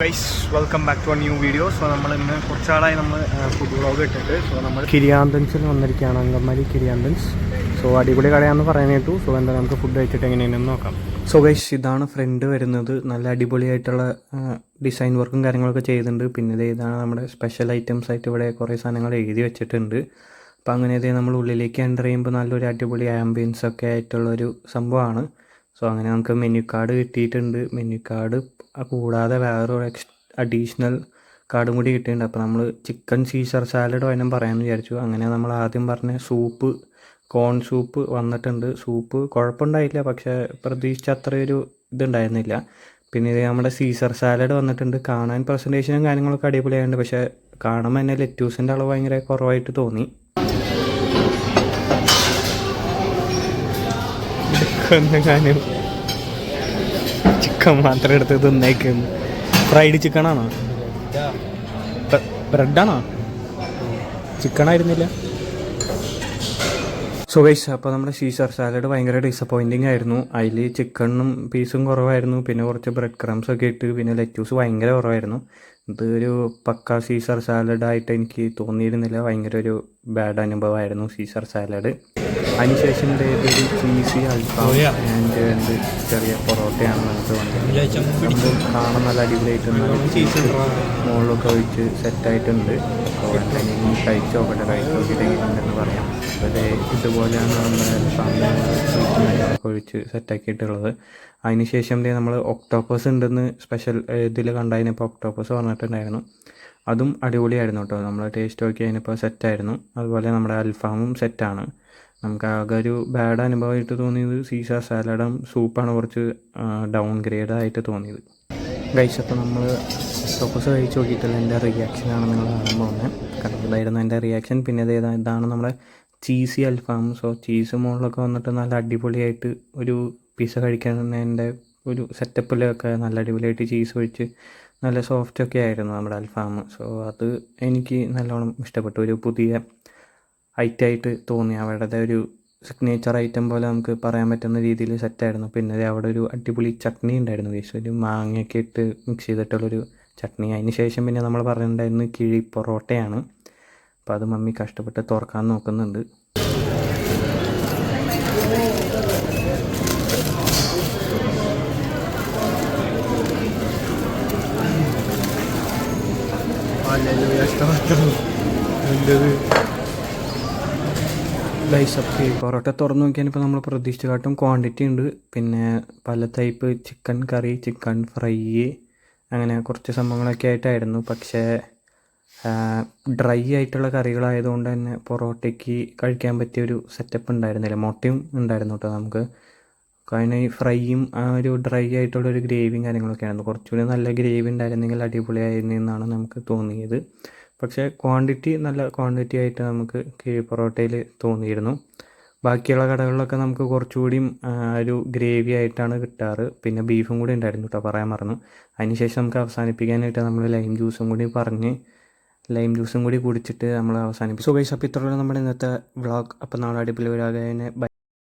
Guys welcome back to new video. So നമ്മൾ ഇന്ന് കുറച്ചാളായി നമ്മൾ ഫുഡ് വ്ളോഗ് ഇട്ടിട്ട്. സോ നമ്മൾ കിരിയാന്തൻസിൽ വന്നിരിക്കുകയാണ്, അങ്കമാലി കിരിയാന്തൻസ്. സോ അടിപൊളി കടയാണെന്ന് പറയാൻ കേട്ടു. സോ എന്താ നമുക്ക് ഫുഡ് കഴിച്ചിട്ട് എങ്ങനെയാണെന്ന് നോക്കാം. സോ ഗൈസ് ഇതാണ് ഫ്രണ്ട് വരുന്നത്. നല്ല അടിപൊളിയായിട്ടുള്ള ഡിസൈൻ വർക്കും കാര്യങ്ങളൊക്കെ ചെയ്തിട്ടുണ്ട്. പിന്നെ ഇതാണ് നമ്മുടെ സ്പെഷ്യൽ ഐറ്റംസ് ആയിട്ട് ഇവിടെ കുറേ സാധനങ്ങൾ എഴുതി വെച്ചിട്ടുണ്ട്. അപ്പോൾ അങ്ങനെ നമ്മൾ ഉള്ളിലേക്ക് എൻ്റർ ചെയ്യുമ്പോൾ നല്ലൊരു അടിപൊളി ആംബിയൻസ് ഒക്കെ ആയിട്ടുള്ളൊരു സംഭവമാണ്. സോ അങ്ങനെ നമുക്ക് മെനു കാർഡ് കിട്ടിയിട്ടുണ്ട്. മെനു കാർഡ് കൂടാതെ വേറൊരു അഡീഷണൽ കാർഡും കൂടി കിട്ടിയിട്ടുണ്ട്. അപ്പോൾ നമ്മൾ ചിക്കൻ സീസർ സാലഡ് വേണം പറയാമെന്ന് വിചാരിച്ചു. അങ്ങനെ നമ്മൾ ആദ്യം പറഞ്ഞ സൂപ്പ്, കോൺ സൂപ്പ് വന്നിട്ടുണ്ട്. സൂപ്പ് കുഴപ്പമുണ്ടായില്ല, പക്ഷേ പ്രതീക്ഷിച്ച അത്രയൊരു ഇതുണ്ടായിരുന്നില്ല. പിന്നെ ഇത് നമ്മുടെ സീസർ സാലഡ് വന്നിട്ടുണ്ട്. കാണാൻ പ്രസൻറ്റേഷനും കാര്യങ്ങളൊക്കെ അടിപൊളിയായിട്ടുണ്ട്, പക്ഷേ കാണുമ്പോൾ തന്നെ ലെറ്റ്യൂസിൻ്റെ അളവ് ഭയങ്കര കുറവായിട്ട് തോന്നി. ചിക്കൻ മാത്രം എടുത്ത് തിന്നേക്കുന്നു. ഫ്രൈഡ് ചിക്കനാണോ, ബ്രെഡാണോ? ചിക്കനായിരുന്നില്ല. സോ ഗൈസ് അപ്പോൾ നമ്മുടെ സീസർ സാലഡ് ഭയങ്കര ഡിസപ്പോയിൻറ്റിങ് ആയിരുന്നു. അതിൽ ചിക്കനും പീസും കുറവായിരുന്നു, പിന്നെ കുറച്ച് ബ്രെഡ് ക്രംസ് ഒക്കെ ഇട്ട്, പിന്നെ ലെറ്റ്യൂസ് ഭയങ്കര കുറവായിരുന്നു. ഇതൊരു പക്ക സീസർ സാലഡായിട്ട് എനിക്ക് തോന്നിയിരുന്നില്ല. ഭയങ്കര ഒരു ബാഡ് അനുഭവമായിരുന്നു സീസർ സാലഡ്. അതിനുശേഷം ഇതൊരു ചീസി അൽഫാം ആൻഡ് രണ്ട് ചെറിയ പൊറോട്ടയാണ് നമുക്ക് വന്നത്. നമുക്ക് കാണാൻ നല്ല അടിപൊളിയായിട്ട് നല്ല ചീസ് മുകളിലൊക്കെ ഒഴിച്ച് സെറ്റായിട്ടുണ്ട്. അപ്പോൾ എന്തെങ്കിലും കഴിച്ച് നോക്കട്ടെ, കഴിച്ച് നോക്കിയിട്ട് എങ്ങനെയുണ്ടെന്ന് പറയാം. അപ്പോൾ ഇതുപോലെയാണ് നമ്മൾ അൽഫാമിനൊക്കെ ഒഴിച്ച് സെറ്റാക്കിയിട്ടുള്ളത്. അതിനുശേഷം നമ്മൾ ഒക്ടോപ്പസ് ഉണ്ടെന്ന് സ്പെഷ്യൽ ഇതിൽ കണ്ടതിനിപ്പോൾ ഒക്ടോപ്പസ് പറഞ്ഞിട്ടുണ്ടായിരുന്നു. അതും അടിപൊളിയായിരുന്നു കേട്ടോ. നമ്മൾ ടേസ്റ്റ് നോക്കി അതിനിപ്പോൾ സെറ്റായിരുന്നു. അതുപോലെ നമ്മുടെ അൽഫാമും സെറ്റാണ്. നമുക്ക് ആകെ ഒരു ബാഡ് അനുഭവമായിട്ട് തോന്നിയത് സീസർ സാലഡും സൂപ്പാണ് കുറച്ച് ഡൗൺ ഗ്രേഡ് ആയിട്ട് തോന്നിയത്. ഗൈസ് അപ്പോൾ നമ്മൾ ഒക്ടോപ്പസ് കഴിച്ച് നോക്കിയിട്ടുള്ള എൻ്റെ റിയാക്ഷനാണ് നിങ്ങൾ കാണാൻ പോകുന്നത്. കണ്ടതായിരുന്നു എൻ്റെ റിയാക്ഷൻ. പിന്നെ ഇതാണ് നമ്മുടെ ചീസി അൽഫാം. സോ ചീസ് മുകളിലൊക്കെ വന്നിട്ട് നല്ല അടിപൊളിയായിട്ട് ഒരു പിസ്സ കഴിക്കുന്നതിൻ്റെ ഒരു സെറ്റപ്പിലൊക്കെ നല്ല അടിപൊളിയായിട്ട് ചീസ് ഒഴിച്ച് നല്ല സോഫ്റ്റൊക്കെ ആയിരുന്നു നമ്മുടെ അൽഫാം. സോ അത് എനിക്ക് നല്ലോണം ഇഷ്ടപ്പെട്ടു. ഒരു പുതിയ ഐറ്റമായിട്ട് തോന്നി. അവരുടെ ഒരു സിഗ്നേച്ചർ ഐറ്റം പോലെ നമുക്ക് പറയാൻ പറ്റുന്ന രീതിയിൽ സെറ്റായിരുന്നു. പിന്നെ അവിടെ ഒരു അടിപൊളി ചട്നി ഉണ്ടായിരുന്നു. ഒരു മാങ്ങയൊക്കെ ഇട്ട് മിക്സ് ചെയ്തിട്ടുള്ളൊരു ചട്നി. അതിന് ശേഷം പിന്നെ നമ്മൾ പറഞ്ഞിട്ടുണ്ടായിരുന്നു കിഴി പൊറോട്ടയാണ്. അപ്പോൾ അത് മമ്മി കഷ്ടപ്പെട്ട് തുറക്കാൻ നോക്കുന്നുണ്ട്. ഗൈസൊക്കെ പൊറോട്ട തുറന്നു നോക്കിയാൽ നമ്മൾ പ്രതീക്ഷിച്ചകാട്ടും ക്വാണ്ടിറ്റി ഉണ്ട്. പിന്നെ പല ടൈപ്പ് ചിക്കൻ കറി, ചിക്കൻ ഫ്രൈ, അങ്ങനെ കുറച്ച് സംഭവങ്ങളൊക്കെ ആയിട്ടായിരുന്നു. പക്ഷേ ഡ്രൈ ആയിട്ടുള്ള കറികളായതുകൊണ്ട് തന്നെ പൊറോട്ടയ്ക്ക് കഴിക്കാൻ പറ്റിയൊരു സെറ്റപ്പ് ഉണ്ടായിരുന്നില്ല. മുട്ടയും ഉണ്ടായിരുന്നു കേട്ടോ നമുക്ക്. കാരണം ഈ ഫ്രൈയും ആ ഒരു ഡ്രൈ ആയിട്ടുള്ളൊരു ഗ്രേവിയും കാര്യങ്ങളൊക്കെ ആയിരുന്നു. കുറച്ചുകൂടി നല്ല ഗ്രേവി ഉണ്ടായിരുന്നെങ്കിൽ അടിപൊളിയായിരുന്നു എന്നാണ് നമുക്ക് തോന്നിയത്. പക്ഷേ ക്വാണ്ടിറ്റി നല്ല ക്വാണ്ടിറ്റി ആയിട്ട് നമുക്ക് കിഴി പൊറോട്ടയിൽ തോന്നിയിരുന്നു. ബാക്കിയുള്ള കടകളിലൊക്കെ നമുക്ക് കുറച്ചുകൂടിയും ഒരു ഗ്രേവി ആയിട്ടാണ് കിട്ടാറ്. പിന്നെ ബീഫും കൂടി ഉണ്ടായിരുന്നു കേട്ടോ, പറയാൻ മറന്നു. അതിനുശേഷം നമുക്ക് അവസാനിപ്പിക്കാനായിട്ട് നമ്മൾ ലൈം ജ്യൂസും കൂടി കുടിച്ചിട്ട് നമ്മൾ അവസാനിപ്പിച്ചു. സോ ഗൈസ് അപ്പോൾ ഇത്രയുള്ള നമ്മുടെ ഇന്നത്തെ വ്ളോഗ്. അപ്പോൾ നാളെ അടിപൊളി വരാതെ